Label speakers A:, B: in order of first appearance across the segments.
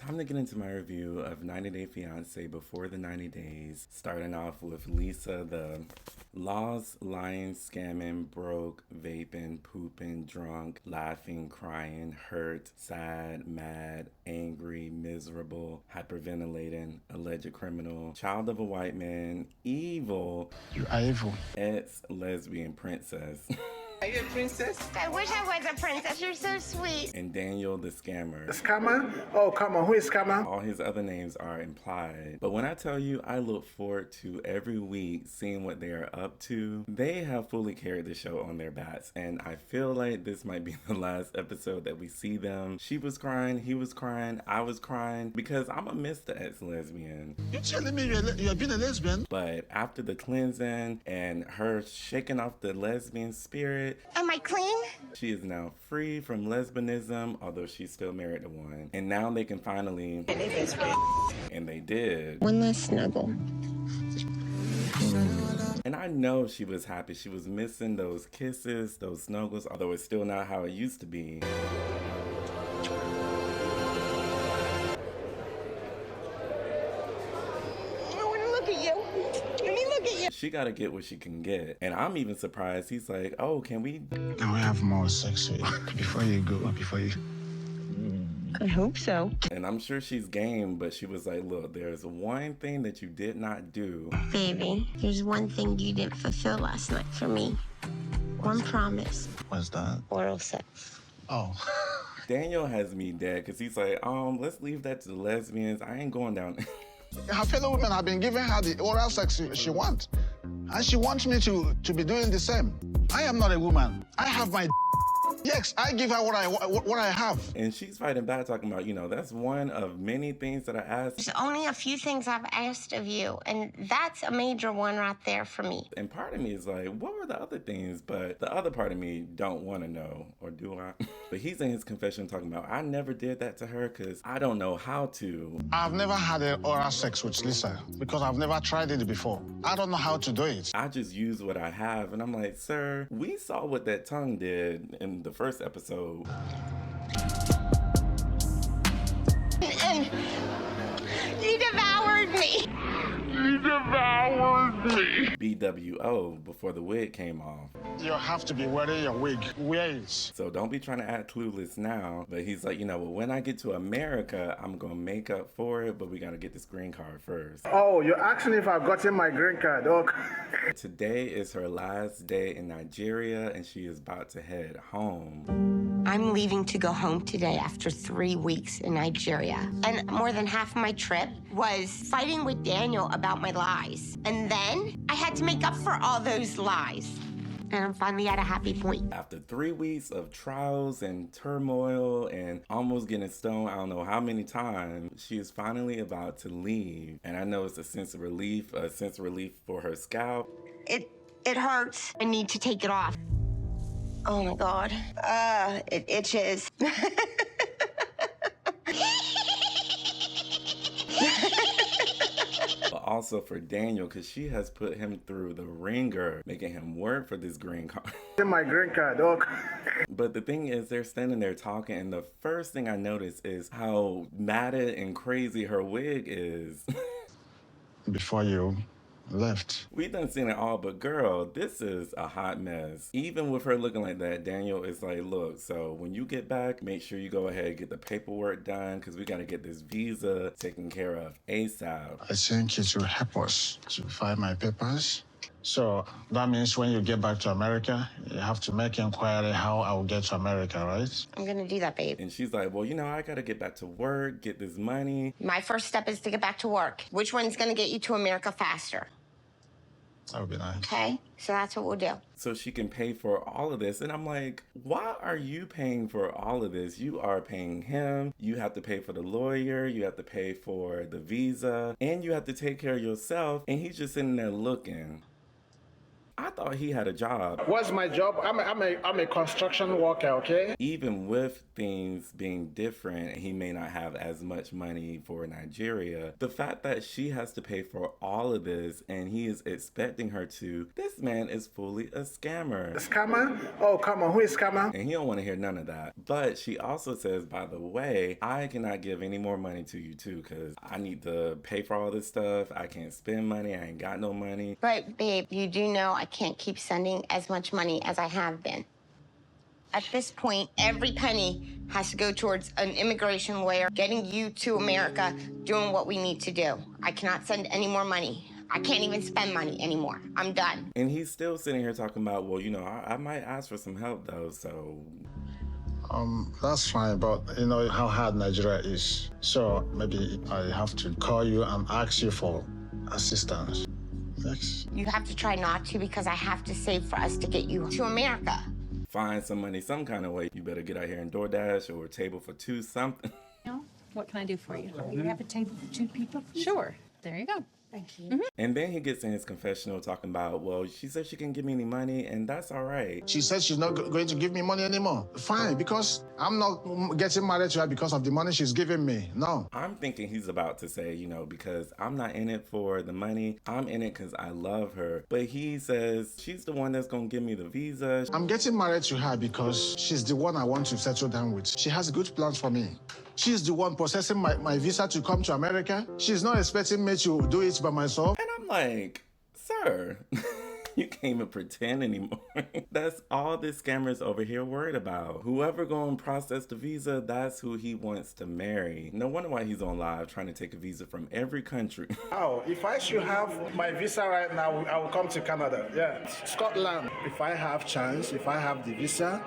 A: Time to get into my review of 90 Day Fiancé before the 90 days. Starting off with Lisa, the lost, lying, scamming, broke, vaping, pooping, drunk, laughing, crying, hurt, sad, mad, angry, miserable, hyperventilating, alleged criminal, child of a white man, evil.
B: You are evil.
A: EX-Lesbian princess.
C: Are you a princess?
D: I wish I was a princess. You're so sweet.
A: And Daniel the scammer.
B: Scammer? Oh, come on. Who is Scammer?
A: All his other names are implied. But when I tell you I look forward to every week seeing what they are up to, they have fully carried the show on their backs. And I feel like this might be the last episode that we see them. She was crying, he was crying, I was crying, because I'm a miss the ex-lesbian.
B: You're telling me you're being a lesbian?
A: But after the cleansing and her shaking off the lesbian spirit,
D: Am I clean?
A: she is now free from lesbianism, although she's still married to one. And now they can finally, and they did.
D: One last snuggle.
A: And I know she was happy. She was missing those kisses, those snuggles, although it's still not how it used to be.
D: I want to look at you. Let me look at you.
A: She gotta get what she can get. And I'm even surprised. He's like, oh, can we?
B: Can we have more sex before you go? Before you...
D: I hope so.
A: And I'm sure she's game, but she was like, look, there's one thing that you did not do.
D: Baby, there's one thing you didn't fulfill last night for me. One promise.
B: What's that?
D: Oral sex.
B: Oh.
A: Daniel has me dead because he's like, let's leave that to the lesbians. I ain't going down.
B: Her fellow women have been giving her the oral sex she wants. And she wants me to be doing the same. I am not a woman. I have my... Yes, I give her what I have.
A: And she's fighting back, talking about, that's one of many things that I asked.
D: There's only a few things I've asked of you, and that's a major one right there for me.
A: And part of me is like, what were the other things? But the other part of me don't want to know, or do I? But he's in his confession talking about, I never did that to her because I don't know how to.
B: I've never had an oral sex with Lisa because I've never tried it before. I don't know how to do it.
A: I just use what I have. And I'm like, sir, we saw what that tongue did in the first episode.
D: And you devoured me. You devoured me.
A: BWO, before the wig came off.
B: You have to be wearing your wig. Wear it.
A: So don't be trying to act clueless now. But he's like, well, when I get to America, I'm going to make up for it, but we got to get this green card first.
E: Oh, you're asking if I've gotten my green card. Okay.
A: Today is her last day in Nigeria, and she is about to head home.
D: I'm leaving to go home today after 3 weeks in Nigeria. And more than half of my trip was fighting with Daniel about my lies. And then I had to make up for all those lies. And I'm finally at a happy point.
A: After 3 weeks of trials and turmoil and almost getting stoned, I don't know how many times, she is finally about to leave. And I know it's a sense of relief for her scalp.
D: It hurts. I need to take it off. Oh my God. It itches.
A: But also for Daniel, because she has put him through the ringer, making him work for this green card.
E: My green card. Okay.
A: But the thing is, they're standing there talking, and the first thing I notice is how matted and crazy her wig is.
B: Before you left.
A: We done seen it all, but girl, this is a hot mess. Even with her looking like that, Daniel is like, look, so when you get back, make sure you go ahead and get the paperwork done because we got to get this visa taken care of ASAP.
B: I think it will help us to find my papers. So that means when you get back to America, you have to make inquiry how I will get to America, right?
D: I'm gonna do that, babe.
A: And she's like, well, I got to get back to work, get this money.
D: My first step is to get back to work. Which one's gonna get you to America faster?
B: That would be nice.
D: Okay, so that's what we'll do.
A: So she can pay for all of this. And I'm like, why are you paying for all of this? You are paying him. You have to pay for the lawyer. You have to pay for the visa. And you have to take care of yourself. And he's just sitting there looking. I thought he had a job.
E: What's my job? I'm a construction worker, okay?
A: Even with things being different, he may not have as much money for Nigeria. The fact that she has to pay for all of this and he is expecting her to, this man is fully a scammer.
E: A scammer? Oh, come on. Who is scammer?
A: And he don't want to hear none of that. But she also says, by the way, I cannot give any more money to you too, because I need to pay for all this stuff. I can't spend money. I ain't got no money.
D: But, babe, you do know I can't keep sending as much money as I have been. At this point, every penny has to go towards an immigration lawyer, getting you to America, doing what we need to do. I cannot send any more money. I can't even spend money anymore. I'm done.
A: And he's still sitting here talking about, well, you know, I might ask for some help though, so.
B: That's fine, but you know how hard Nigeria is. So maybe I have to call you and ask you for assistance. Yes.
D: You have to try not to because I have to save for us to get you to America.
A: Find some money some kind of way. You better get out here and DoorDash or a table for two, something.
C: What can I do for you?
F: You have a table for 2 people?
C: Sure. There you go.
F: Thank you.
A: And then he gets in his confessional talking about, well, she said she can give me any money, and that's all right.
B: She said she's not going to give me money anymore. Fine, because I'm not getting married to her because of the money she's giving me. No.
A: I'm thinking he's about to say, you know, because I'm not in it for the money. I'm in it because I love her. But he says she's the one that's going to give me the visa.
B: I'm getting married to her because she's the one I want to settle down with. She has good plans for me. She's the one processing my visa to come to America. She's not expecting me to do it by myself.
A: And I'm like, sir, you can't even pretend anymore. That's all this scammer's over here worried about. Whoever gonna process the visa, that's who he wants to marry. No wonder why he's on live trying to take a visa from every country.
E: Oh, if I should have my visa right now, I will come to Canada. Yeah. Scotland. If I have chance, if I have the visa,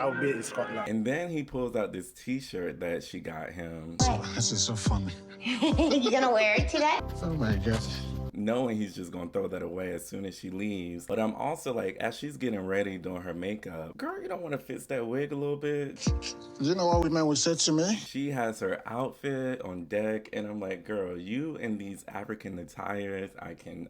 E: I'll be in Scotland.
A: And then he pulls out this t-shirt that she got him.
B: Oh, this is so funny.
D: You gonna wear it today?
B: Oh my God.
A: Knowing he's just gonna throw that away as soon as she leaves. But I'm also like, as she's getting ready doing her makeup, girl, you don't want to fix that wig a little bit?
B: Do you know what women would say to me?
A: She has her outfit on deck, and I'm like, girl, you in these African attires, I can.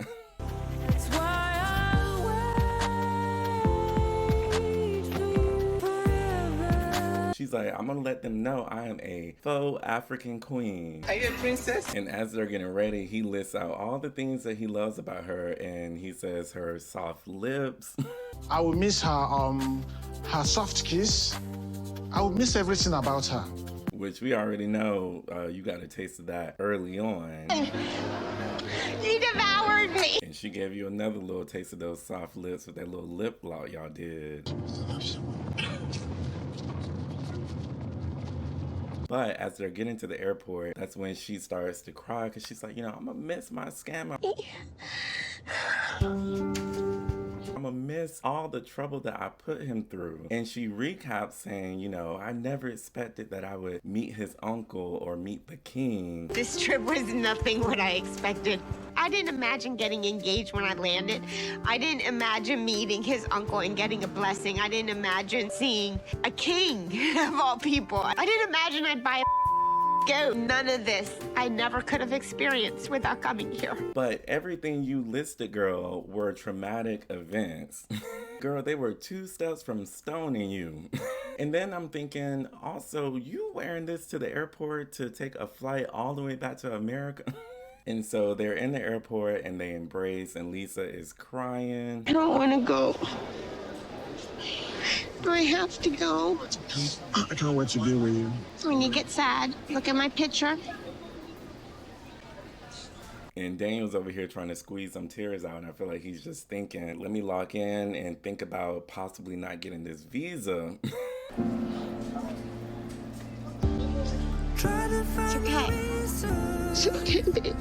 A: She's like, I'm gonna let them know I am a faux African queen.
G: Are you a princess?
A: And as they're getting ready, he lists out all the things that he loves about her, and he says her soft lips.
B: I will miss her soft kiss. I will miss everything about her.
A: Which we already know, you got a taste of that early on.
D: You devoured me.
A: And she gave you another little taste of those soft lips with that little lip lock y'all did. But as they're getting to the airport, that's when she starts to cry because she's like, you know, I'm gonna miss my scammer. I'm gonna miss all the trouble that I put him through. And she recaps saying, you know, I never expected that I would meet his uncle or meet the king.
D: This trip was nothing what I expected. I didn't imagine getting engaged when I landed. I didn't imagine meeting his uncle and getting a blessing. I didn't imagine seeing a king of all people. I didn't imagine I'd buy a goat. None of this I never could have experienced without coming here.
A: But everything you listed, girl, were traumatic events. Girl, they were 2 steps from stoning you. And then I'm thinking, also, you wearing this to the airport to take a flight all the way back to America? And so they're in the airport and they embrace, and Lisa is crying.
D: I don't want to go. I have to go.
B: I can't wait to be with you.
D: When you get sad, look at my picture.
A: And Daniel's over here trying to squeeze some tears out, and I feel like he's just thinking, let me lock in and think about possibly not getting this visa.
D: It's okay. It's okay, babe.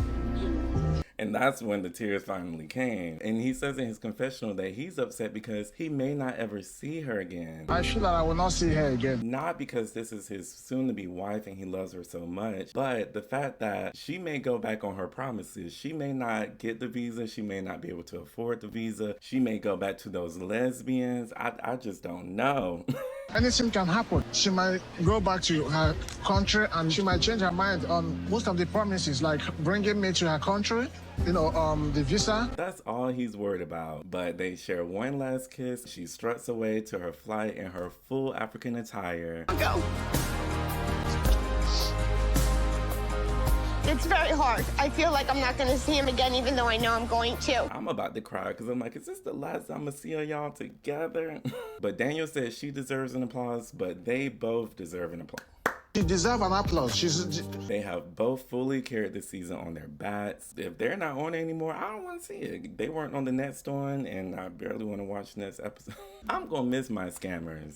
A: And that's when the tears finally came. And he says in his confessional that he's upset because he may not ever see her again.
B: I feel that I will not see her again.
A: Not because this is his soon-to-be wife and he loves her so much, but the fact that she may go back on her promises. She may not get the visa. She may not be able to afford the visa. She may go back to those lesbians. I just don't know.
B: Anything can happen. She might go back to her country and she might change her mind on most of the promises, like bringing me to her country, the visa.
A: That's all he's worried about. But they share one last kiss. She struts away to her flight in her full African attire.
D: Go. It's very hard. I feel like I'm not going to see him again, even though I know I'm going to.
A: I'm about to cry because I'm like, is this the last time I'm going to see y'all together? But Daniel says she deserves an applause, but they both deserve an applause.
B: She deserves an applause.
A: They have both fully carried the season on their backs. If they're not on it anymore, I don't want to see it. They weren't on the next one, and I barely want to watch next episode. I'm going to miss my scammers.